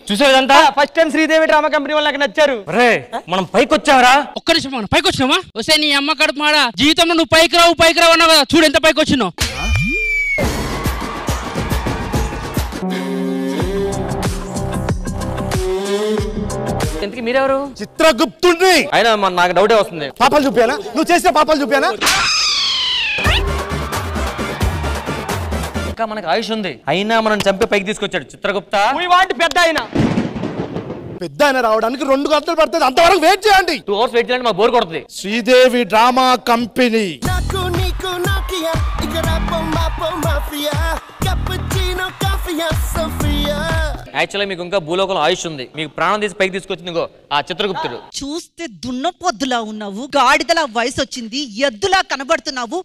చూసేదంతా first time Sridevi drama company వాళ్ళు నాకు నచ్చారు. మనం పైకి వచ్చావరా? ఒక్క నిమిషం మనం పైకి వచ్చినామా? వస్తే నీ అమ్మ కడుపు మాడ జీవితంలో నువ్వు పైకి రావు అన్నావు కదా, చూడు ఎంత పైకి వచ్చినావు. ఇంతకీ మీరెవరు? చిత్రగుప్తుడిని. అయినా నాకు డౌటే వస్తుంది. పాపాలు చూపానా? నువ్వు చేసిన పాపాలు చూపానా? ఇంకా మనకు ఆయుష్ ఉంది, అయినా మనం చంపి పైకి తీసుకొచ్చాడు చిత్రగుప్త. పెద్ద ఆయన రావడానికి 2 గంటలు పడుతుంది, అంతవరకు వెయిట్ చేయండి. 2 hours వెయిట్ చేయండి, మాకు బోర్ కొడుతుంది. Sridevi drama company. యాక్చువల్లీ మీకు ఇంకా భూలోకంలో ఆయుష్ ఉంది, మీకు ప్రాణం తీసి పైకి తీసుకొచ్చింది ఆ చిత్రగుప్తుడు. చూస్తే దున్నపోద్దులా ఉన్నావు, గాడిదలా వయసు వచ్చింది, ఎద్దులా కనబడుతున్నావు.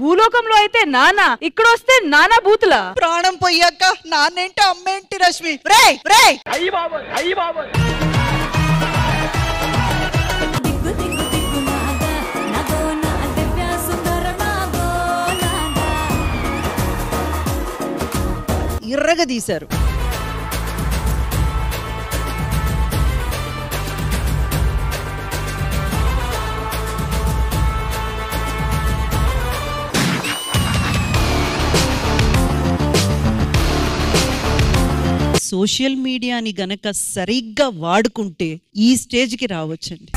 భూలోకంలో అయితే నానా, ఇక్కడ వస్తే నానా బూతులా. ప్రాణం పోయాక నాన్నేంటి అమ్మేంటి రష్మి? రేయ్ రేయ్ ఇర్రగదీశారు. సోషల్ మీడియాని గనక సరిగ్గా వాడుకుంటే ఈ స్టేజ్కి రావచ్చండి.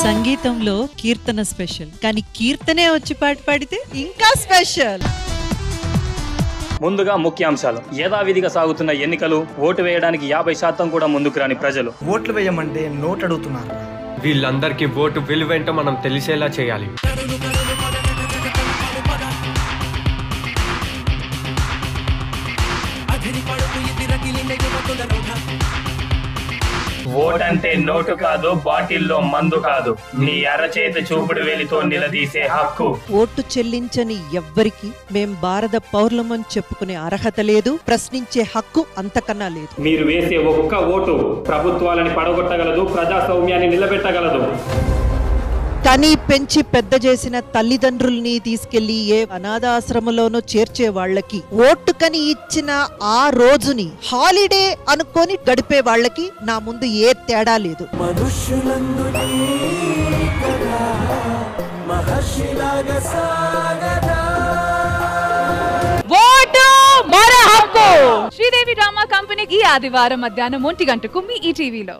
సంగీతంలో కీర్తన స్పెషల్, కానీ కీర్తనే వచ్చి పాట పాడితే ఇంకా స్పెషల్. ముందుగా ముఖ్యాంశాలు. యథావిధిగా సాగుతున్న ఎన్నికలు, ఓటు వేయడానికి 50% కూడా ముందుకు రాని ప్రజలు. ఓట్లు వేయమంటే నోట్ అడుగుతున్నారు. వీళ్ళందరికీ ఓటు విలువేంటో మనం తెలిసేలా చేయాలి. ఓట్ అంటే నోటు కాదు, బాటిల్లో మందు కాదు, నీ అరచేతి చూపుడు వేలితో నిలదీసే హక్కు. ఓటు చెల్లించని ఎవ్వరికి మేం భారత పౌరులమని చెప్పుకునే అర్హత లేదు, ప్రశ్నించే హక్కు అంతకన్నా లేదు. మీరు వేసే ఒక్క ఓటు ప్రభుత్వాలని పడగొట్టగలదు, ప్రజాస్వామ్యాన్ని నిలబెట్టగలదు. కని పెంచి పెద్ద చేసిన తల్లిదండ్రుల్ని తీసుకెళ్లి ఏ అనాథాశ్రమంలోనో చేర్చే వాళ్ళకి, ఓటుకని ఇచ్చిన ఆ రోజుని హాలిడే అనుకొని గడిపే వాళ్ళకి నా ముందు ఏ తేడా లేదు. ఓటు మన హక్కు. శ్రీదేవి డ్రామా కంపెనీకి ఈ ఆదివారం మధ్యాహ్నం 1 గంటకు మీ ఈటీవీలో.